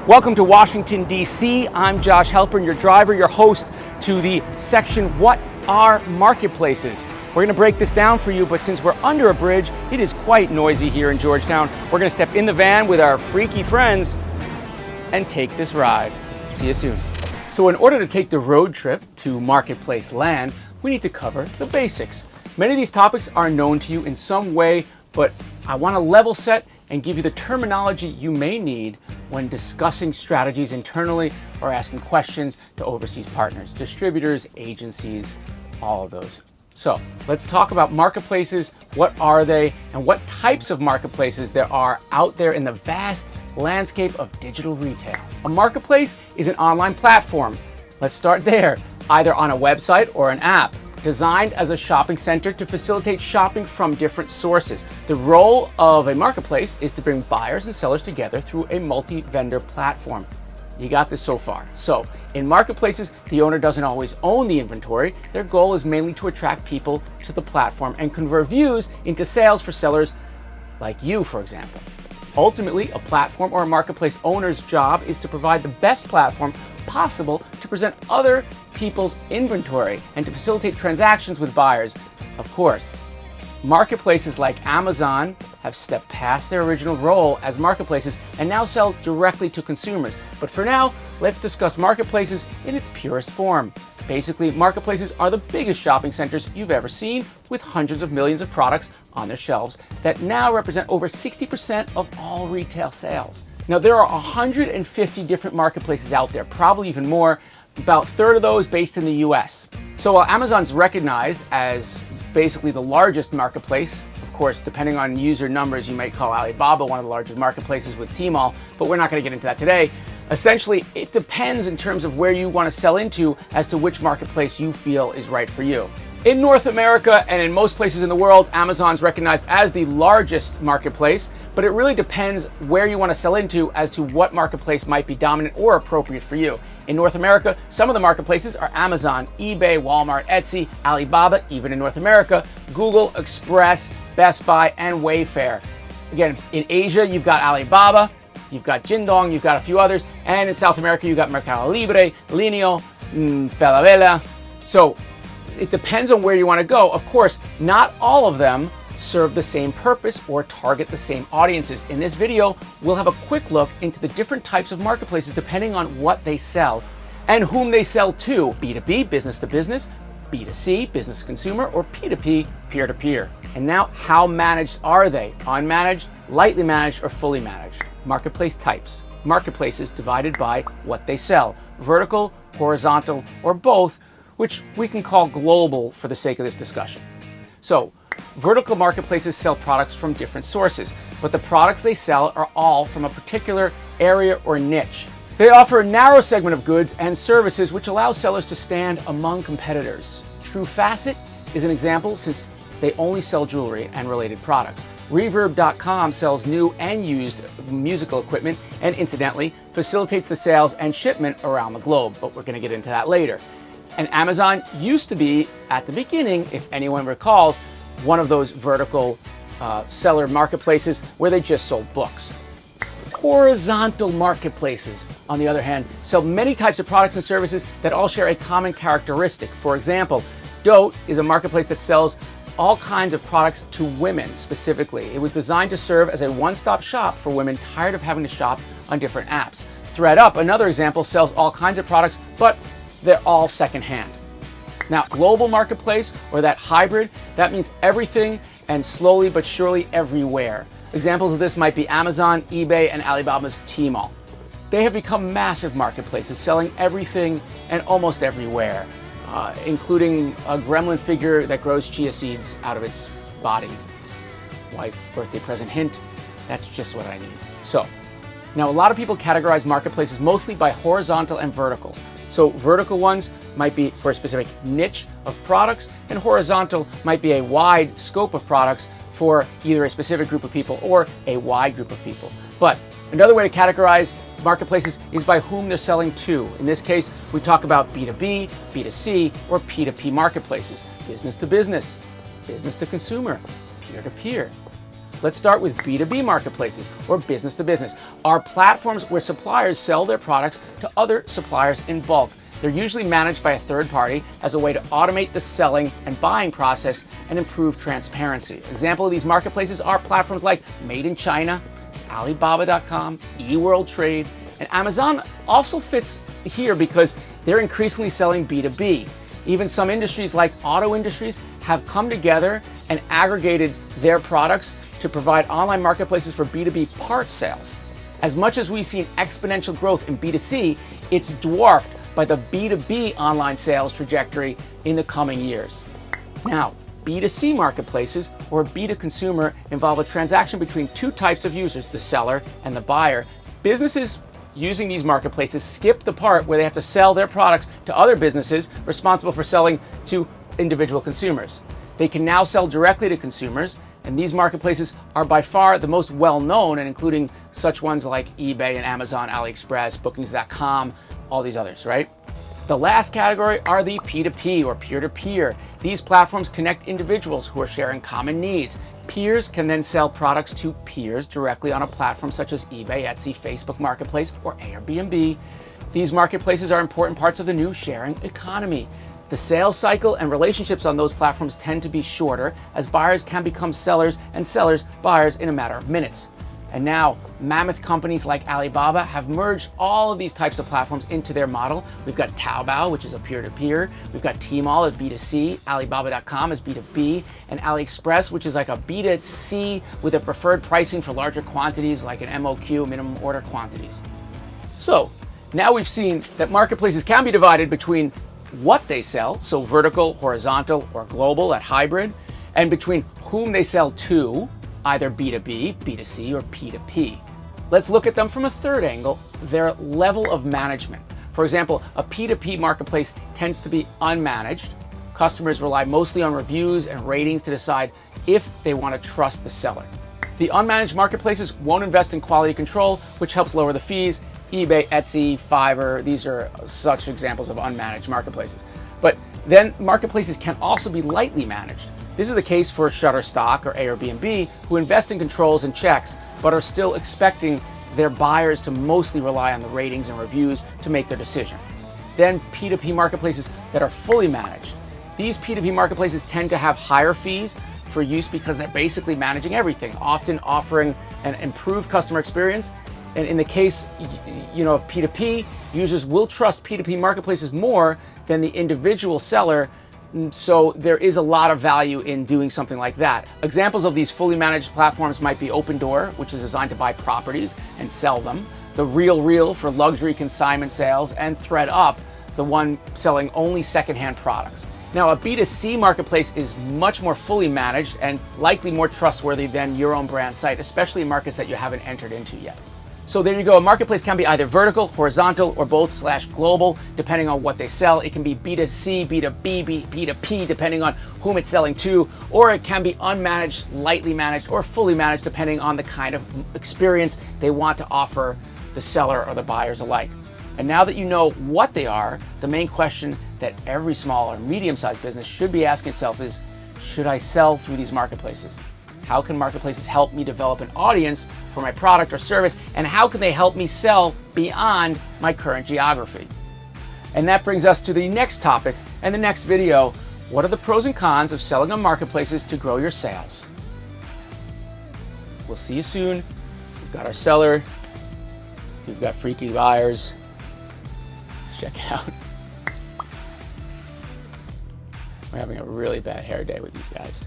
Welcome to Washington, D.C. I'm Josh Halpern, your driver, your host to the section, What Are Marketplaces? We're going to break this down for you, but since we're under a bridge, it is quite noisy here in Georgetown. We're going to step in the van with our freaky friends and take this ride. See you soon. So in order to take the road trip to Marketplace Land, we need to cover the basics. Many of these topics are known to you in some way, but I want to level set and give you the terminology you may need when discussing strategies internally or asking questions to overseas partners, distributors, agencies, all of those. So let's talk about marketplaces. What are they and what types of marketplaces there are out there in the vast landscape of digital retail? A marketplace is an online platform. Let's start there, either on a website or an app, designed as a shopping center to facilitate shopping from different sources. The role of a marketplace is to bring buyers and sellers together through a multi-vendor platform. You got this so far. So in marketplaces, the owner doesn't always own the inventory. Their goal is mainly to attract people to the platform and convert views into sales for sellers like you, for example. Ultimately, a platform or a marketplace owner's job is to provide the best platform possible to present other people's inventory and to facilitate transactions with buyers. Of course, marketplaces like Amazon have stepped past their original role as marketplaces and now sell directly to consumers. But for now, let's discuss marketplaces in its purest form. Basically, marketplaces are the biggest shopping centers you've ever seen, with hundreds of millions of products on their shelves that now represent over 60% of all retail sales. Now, there are 150 different marketplaces out there, probably even more, about a third of those based in the US. So while Amazon's recognized as basically the largest marketplace, of course, depending on user numbers, you might call Alibaba one of the largest marketplaces with Tmall, but we're not going to get into that today. Essentially, it depends in terms of where you want to sell into as to which marketplace you feel is right for you. In North America and in most places in the world, Amazon's recognized as the largest marketplace, but it really depends where you want to sell into as to what marketplace might be dominant or appropriate for you. In North America, some of the marketplaces are Amazon, eBay, Walmart, Etsy, Alibaba, even in North America, Google, Express, Best Buy, and Wayfair. Again, in Asia, you've got Alibaba, you've got Jingdong, you've got a few others, and in South America, you've got Mercado Libre, Linio, Falabella. So it depends on where you want to go. Of course, not all of them serve the same purpose or target the same audiences. In this video, we'll have a quick look into the different types of marketplaces depending on what they sell and whom they sell to: B2B, business to business, B2C, business to consumer, or P2P, peer to peer. And now, how managed are they? Unmanaged, lightly managed, or fully managed? Marketplace types. Marketplaces divided by what they sell: vertical, horizontal, or both, which we can call global for the sake of this discussion. So, vertical marketplaces sell products from different sources, but the products they sell are all from a particular area or niche. They offer a narrow segment of goods and services which allows sellers to stand among competitors. True Facet is an example, since they only sell jewelry and related products. Reverb.com sells new and used musical equipment and, incidentally, facilitates the sales and shipment around the globe, but we're going to get into that later. And Amazon used to be, at the beginning, if anyone recalls, one of those vertical seller marketplaces where they just sold books. Horizontal marketplaces, on the other hand, sell many types of products and services that all share a common characteristic. For example, Dote is a marketplace that sells all kinds of products to women specifically. It was designed to serve as a one-stop shop for women tired of having to shop on different apps. ThreadUp, another example, sells all kinds of products, but they're all secondhand. Now, global marketplace, or that hybrid, that means everything and slowly but surely everywhere. Examples of this might be Amazon, eBay, and Alibaba's Tmall. They have become massive marketplaces, selling everything and almost everywhere, including a gremlin figure that grows chia seeds out of its body. Wife, birthday present, hint, that's just what I need. So, now a lot of people categorize marketplaces mostly by horizontal and vertical. So vertical ones might be for a specific niche of products, and horizontal might be a wide scope of products for either a specific group of people or a wide group of people. But another way to categorize marketplaces is by whom they're selling to. In this case, we talk about B2B, B2C, or P2P marketplaces: business to business, business to consumer, peer to peer. Let's start with B2B marketplaces, or business to business, are platforms where suppliers sell their products to other suppliers in bulk. They're usually managed by a third party as a way to automate the selling and buying process and improve transparency. Example of these marketplaces are platforms like Made in China, Alibaba.com, eWorld Trade, and Amazon also fits here because they're increasingly selling B2B. Even some industries like auto industries have come together and aggregated their products to provide online marketplaces for B2B parts sales. As much as we've seen exponential growth in B2C, it's dwarfed by the B2B online sales trajectory in the coming years. Now, B2C marketplaces, or B2 consumer, involve a transaction between two types of users, the seller and the buyer. Businesses using these marketplaces skip the part where they have to sell their products to other businesses responsible for selling to individual consumers. They can now sell directly to consumers, and these marketplaces are by far the most well-known, and including such ones like eBay and Amazon, AliExpress, Bookings.com, all these others, right? The last category are the P2P, or peer-to-peer. These platforms connect individuals who are sharing common needs. Peers can then sell products to peers directly on a platform such as eBay, Etsy, Facebook Marketplace, or Airbnb. These marketplaces are important parts of the new sharing economy. The sales cycle and relationships on those platforms tend to be shorter, as buyers can become sellers and sellers buyers in a matter of minutes. And now, mammoth companies like Alibaba have merged all of these types of platforms into their model. We've got Taobao, which is a peer-to-peer. We've got Tmall as B2C, Alibaba.com as B2B, and AliExpress, which is like a B2C with a preferred pricing for larger quantities like an MOQ, minimum order quantities. So now we've seen that marketplaces can be divided between what they sell, so vertical, horizontal, or global at hybrid, and between whom they sell to, either B2B, B2C, or P2P. Let's look at them from a third angle, their level of management. For example, a P2P marketplace tends to be unmanaged. Customers rely mostly on reviews and ratings to decide if they want to trust the seller. The unmanaged marketplaces won't invest in quality control, which helps lower the fees. eBay, Etsy, Fiverr, these are such examples of unmanaged marketplaces. But then marketplaces can also be lightly managed. This is the case for Shutterstock or Airbnb, who invest in controls and checks, but are still expecting their buyers to mostly rely on the ratings and reviews to make their decision. Then P2P marketplaces that are fully managed. These P2P marketplaces tend to have higher fees for use because they're basically managing everything, often offering an improved customer experience. And in the case, of P2P, users will trust P2P marketplaces more than the individual seller. So there is a lot of value in doing something like that. Examples of these fully managed platforms might be Opendoor, which is designed to buy properties and sell them, The RealReal for luxury consignment sales, and ThreadUp, the one selling only secondhand products. Now, a B2C marketplace is much more fully managed and likely more trustworthy than your own brand site, especially in markets that you haven't entered into yet. So there you go. A marketplace can be either vertical, horizontal, or both /global, depending on what they sell. It can be B2C, B2B, B2P, depending on whom it's selling to, or it can be unmanaged, lightly managed, or fully managed, depending on the kind of experience they want to offer the seller or the buyers alike. And now that you know what they are, the main question that every small or medium-sized business should be asking itself is, should I sell through these marketplaces? How can marketplaces help me develop an audience for my product or service? And how can they help me sell beyond my current geography? And that brings us to the next topic and the next video. What are the pros and cons of selling on marketplaces to grow your sales? We'll see you soon. We've got our seller. We've got freaky buyers. Let's check it out. We're having a really bad hair day with these guys.